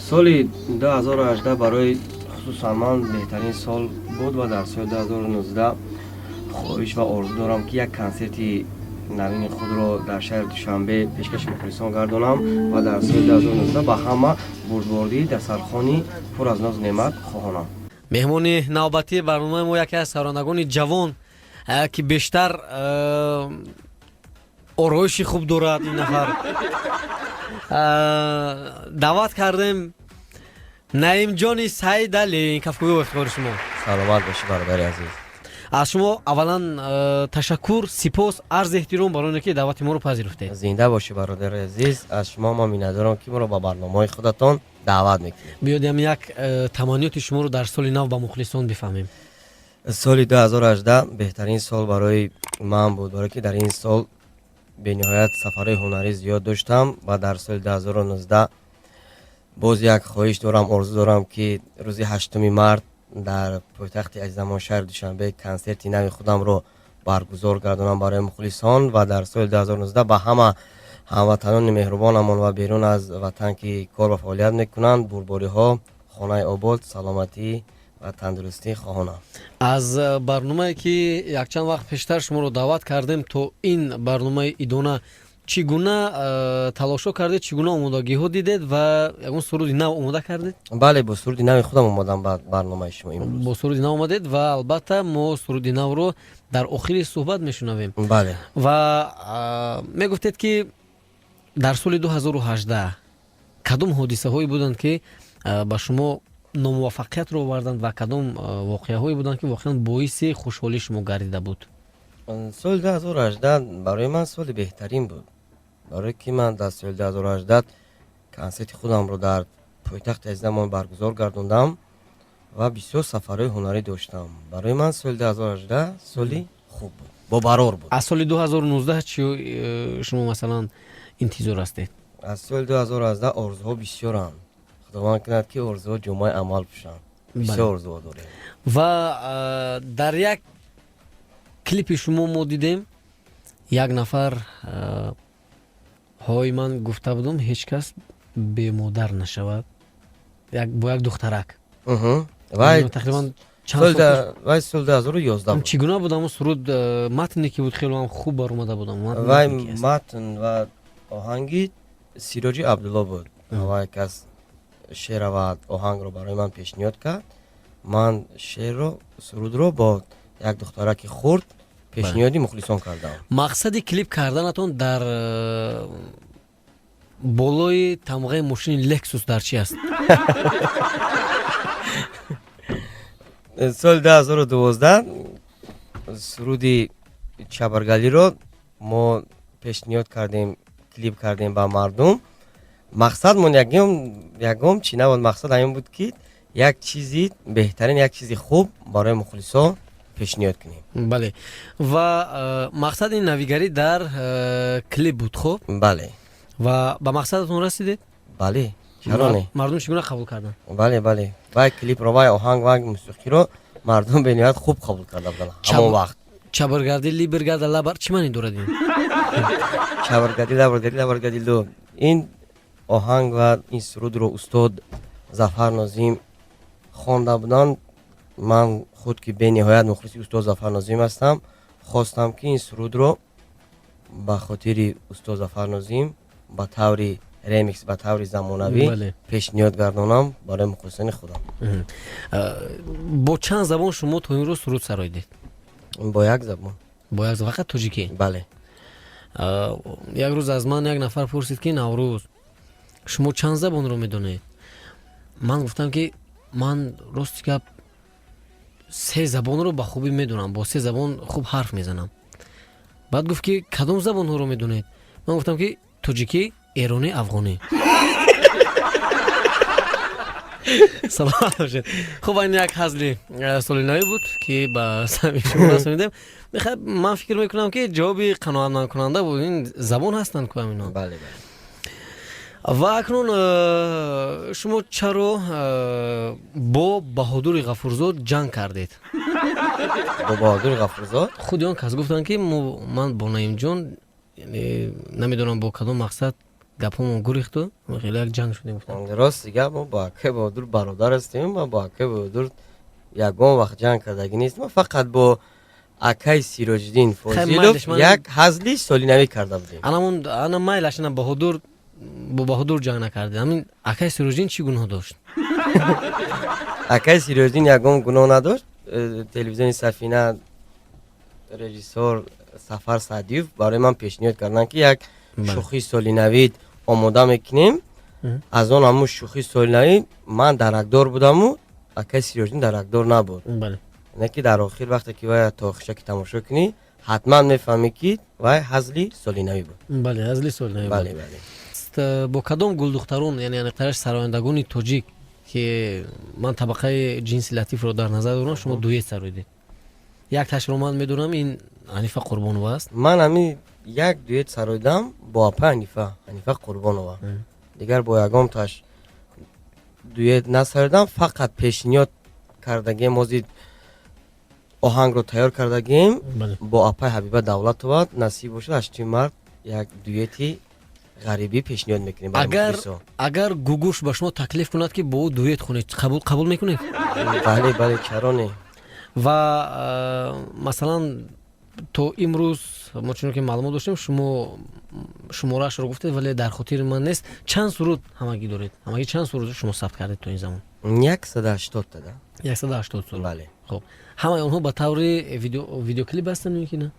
соли 2018 барои хусусан ман беҳтарин сол буд ва дар соли 2019 хоҳиш ва орзу дорам ки як консерти навини худро дар шаҳри Душанбе пешкаши мухлисон гардонам ва дар соли 2019 ба ҳама бурдбордии дастархони пур аз нозу неъмат хоҳонам. меҳмони навбатии барномаи мо яке аз саронагони ҷавон ки бештар ороиши хуб дорад. ин нафар даъват кардем наимҷони Саидали. кафкуи ва ифтихори шумо. саломат бошӣ бародари азиз. аз шумо аввалан ташаккур, сипос, арз эҳтиром барои оне ки даъвати моро пазируфтед. зинда бошӣ бародари азиз. аз шумо ман миннатдорам ки моро ба барномаи худатон даъват мекунед. биёдем як таманниёти шуморо дар соли нав ба мухлисон бифаҳмем. соли 2018 беҳтарин сол барои ман буд, барое ки дар ин сол бениҳоят сафарҳои ҳунарӣ зиёд доштам ва дар соли 2019 боз як хоҳиш дорам, орзу дорам ки рӯзи 8 март дар пойтахти азизамон шаҳри Душанбе консерти нави худамро баргузор гардонам барои мухлисон ва дар соли 2019 ба ҳама ҳамватанони меҳрубонамон ва берун аз ватан ки кор ва фаъолият мекунанд бурбориҳо, хонаи обод, саломатӣ ва тандурустӣ хоҳонам. аз барномае ки якчанд вақт пештар шуморо даъват кардем то ин барномаи идона чӣ гуна талошо кардед, чӣ гуна омодагиҳо дидед ва ягон суруди нав омода кардед? бале, бо суруди нави худам омадам ба барномаи шумо имрӯз. бо суруди нав омадед ва албатта мо суруди навро дар охири суҳбат мешунавем. бале. ва мегуфтед ки дар соли 2018 кадом ҳодисаҳое буданд ки ба шумо номуваффақиятро оварданд ва кадом воқеаҳое буданд ки воқеан боиси хушҳолии шумо гардида буд? соли 2018 барои ман соли беҳтарин буд, барое ки ман дар соли 2018 консерти худамро дар пойтахти азизамон баргузор гардондам ва бисёр сафарҳои ҳунарӣ доштам. барои ман соли 2018 соли хуб буд, бобарор буд. аз соли 2019 чӣ шумо масалан интизор ҳастед? аз соли 2018 орзуҳо бисёранд. худованд кунад ки орзуҳо ҷомаи амал пӯшанд. бисёр орзуҳо дорем. ва дар як клипи шумо мо дидем як нафар ҳой ман гуфта будам ҳеҷ кас бемодар нашавад бо як духтарак. вай тақрибан вай соли 2011 буд. чӣ гуна буд ҳамон суруд? матне ки буд хеле ҳам хуб баромада будам. вай матн ва оҳанги Сироҷи Абдулло буд. вай кас шеъра ва оҳангро барои ман пешниҳод кард. ман шеърро, сурудро бо як духтараки хурд пешниҳоди мухлисон кардам. мақсади клип карданатон дар болои тамғаи мошини Lexus дар чӣ аст? соли 2012 суруди Чабаргалиро мо пешниҳод кардем, клип кардем ба мардум. мақсадмон ягон чӣ набуд, мақсад ҳамин буд ки як чизи беҳтарин, як чизи хуб барои мухлисон пешниҳод кунем. бале. ва мақсади навигарӣ дар клип буд. хуб, бале. ва ба мақсадатон расидед? бале, чаро не? мардум чӣ гуна қабул карданд? бале, бале. вай клипро, вай оҳанг, вай мусиқиро мардум бениҳоят хуб қабул карда буданд ҳамон вақт. Чабаргарди либергарда лабар чӣ маъне дорад ин? чабаргади лабаргади ин оҳанг ва ин сурудро устод Зафар Нозим хонда буданд. ман худ ки бениҳоят мухлиси устод Зафар Нозим ҳастам, хостам ки ин сурудро ба хотири устод Зафар Нозим ба таври ремикс, ба таври замонавӣ пешниҳод гардонам барои мухлисони худам. бо чанд забон шумо то имрӯз суруд сароидед? бо як забон. бо як забон? фақат тоҷикӣ? бале. як рӯз аз ман як нафар пурсид ки Наврӯз шумо чанд забонро медонед? ман гуфтам ки ман рости гап 3 забонро ба хубӣ медонам, бо 3 забон хуб ҳарф мезанам. баъд гуфт ки кадом забонҳоро медонед? ман гуфтам ки тоҷикӣ, эронӣ, афғонӣ. саломат бошед. хуб, ин як ҳазли солинави буд ки ба сами шумо расонидем. ман фикр мекунам ки ҷавоби қаноатмандкунанда буд. ин забон ҳастанд ку ҳамино. бале. ва акнун шумо чаро бо Баҳодури Ғафурзод ҷанг кардед? бо Баҳодури Ғафурзод? худи он кас гуфтанд ки ман бо Наимҷон намедонам бо кадом мақсад гапомон гурехту хеле як ҷанг шудем гуфтам рости гап мо бо акай баҳодур бародар ҳастем ва бо акай баҳодур ягон вақт ҷанг кардагӣ нест. Мо фақат бо акай Сироҷиддин Фозилов як ҳазли солинавӣ карда будем. ана майлаш ана баҳодур бо баҳодур ҷанг накарди. Ҳамин акай Сироҷиддин чӣ гуноҳ дошт? акай Сироҷиддин ягон гуноҳ надошт. Телевизиони Сафина режиссёр Сафар Саъдиев барои ман пешниҳод карданд ки як шӯхии солинавӣ омода мекунем. аз он ҳамун шӯхии солинавӣ ман даракдор будаму акай Сироҷиддин даракдор набуд. не ки дар охир вақте ки вай то хишаки тамошо кунӣ ҳатман мефаҳмӣ ки вай ҳазли солинавӣ буд. бале ҳазли солинавӣ бале бале. бо кадом гулдухтарон яъне аниқтараш сарояндагони тоҷик ки ман табақаи ҷинси латифро дар назар дорам шумо дуэт сароидед? як ташро ман медонам ин Ҳанифа Қурбонова аст. ман ҳамин як дуэт сароидам бо апа Ҳанифа Қурбонова. дигар бо ягон таш дуэт насароидам. фақат пешниҳод кардагем озид оҳангро тайёр кардагем бо апаи Ҳабиба Давлатова. насиб бошад 8 март як дуэти ғарибӣ пешниҳод мекунем. агар гугуш ба шумо таклиф кунад ки бо ӯ дуэт хунед қабул мекунед? бале бале чаро не. ва масалан то имрӯз мо чуно ки маълумот доштем шумо шумораашро гуфтед вале дар хотири ман нест. чанд суруд ҳамагӣ доред? ҳамагӣ чанд суруд шумо сабт кардед то ин замон? 180 дада. 180 суруд. бале. хоб ҳамаи онҳо ба таври видеоклип ҳастанд ё ки на?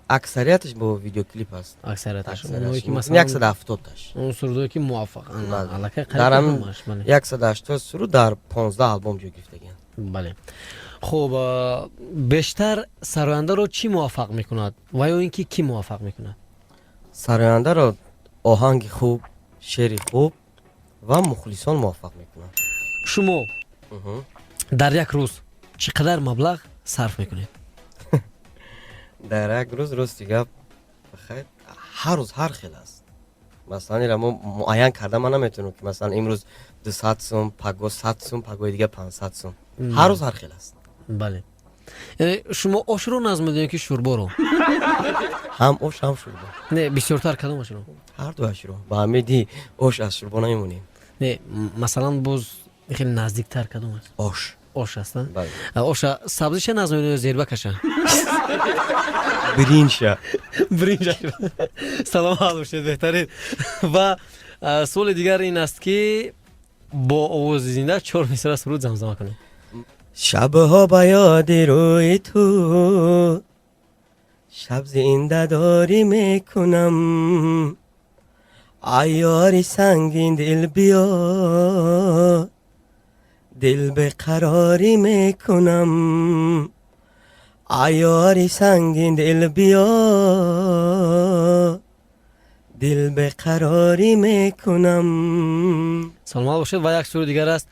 аксарияташ бо видеоклип аст. аксарияташ 170 таш. он сурудое ки муваффақ аллакай дар қариб 180 суруд дар 15 албом ҷо гирифтагианд. бале. хоб бештар сарояндаро чӣ муваффақ мекунад ва ё ин ки кӣ муваффақ мекунад? сарояндаро оҳанги хуб, шеъри хуб ва мухлисон муваффақ мекунад. шумо дар як рӯз чӣ қадар маблағ сарф мекунед? дар як рӯз рости гап ҳар рӯз ҳар хел аст. масалан ира мо муайян карда ман наметавонам ки масалан имрӯз 200 сум, паго 100 сум, пагои дига 500 сум. ҳар рӯз ҳар хел аст. бале. яъне шумо ошро назм медонед ки шӯрборо? ҳам ош ҳам шӯрбо. не бисёртар кадом ашро? ҳарду ашро. ба ҳамеди ош аз шӯрбо намемонем. не масалан боз хеле наздиктар кадом аст? ош аст. бале. оша сабзиша назм медонед зербакаша? бринша. саломат бошед беҳтарин. ва суоли дигар ин аст ки бо овози зинда 4 мисра суруд замзама кунед. شبها با یاد روی تو شب زنده داری میکنم عیاری سنگین دل بیا دل به قراری میکنم عیاری سنگین دل بیا دل به قراری میکنم. سلام باشید. و یک سرود دیگر است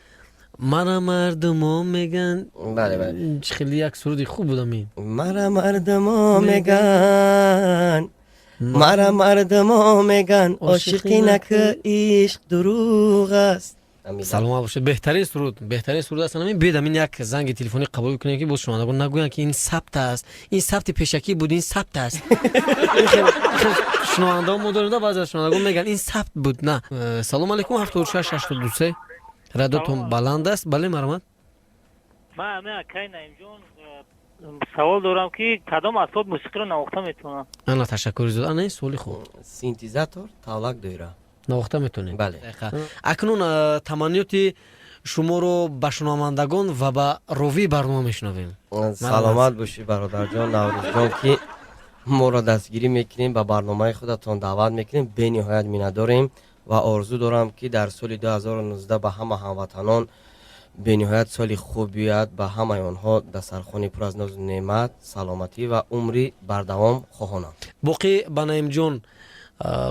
مرا مردما میگن. بله خیلی یک سرودی خوب بودم این. مرا مردما میگن مرا مردما میگن عاشقی نکه عشق دروغ است. سلام باشید. بهترین سرود است. همین بیدم این یک زنگ تلفنی قبول کنیم که باز شما نگوین که این ثبت است، این ثبت پیشکی بود، این ثبت است. شنونده مدرنده بعضی از شنونده میگن این ثبت بود. نه. سلام علیکم. 7682 رادیوتون بلند است. بله مرحمت. من کی نعیم جون سوال دارم که کدام اسباب موسیقی رو نواخته میتونم؟ انا تشکر زود. انا سوالی خوب. سینتزاتور تاولک دویرا نواخته میتونید. بله. اکنون تمانیات شما رو به شنوندگان و به راوی برنامه میشنویم. سلامت باشی برادر جان نوروز جان که ما را دستگیری میکنیم به برنامه خودتون دعوت میکنیم. به نهایت مینداریم و آرزو دارم که در سال 2019 به همه هموطنان به نهایت سال خوب بیاد. به همه آنها دسترخوانی پر از ناز و نعمت، سلامتی و عمری بردوام خواهانم. باقی به نعیم جان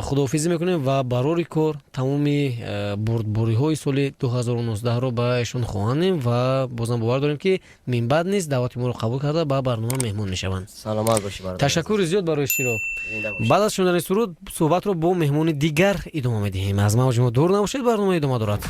خداحافظی میکنیم و برای کار تمامی بردباری های سال 2019 رو به ایشون خواهانیم و بازم باور داریم که من بعد نیست دعوت ما رو قبول کرده به برنامه مهمون میشوند. سلامت باشی برادر. تشکر زیاد برای اشتراک. بعد از شنیدن سرود صحبت رو با مهمون دیگر ادامه میدهیم. از ما و شما دور نباشید. برنامه ادامه دارد.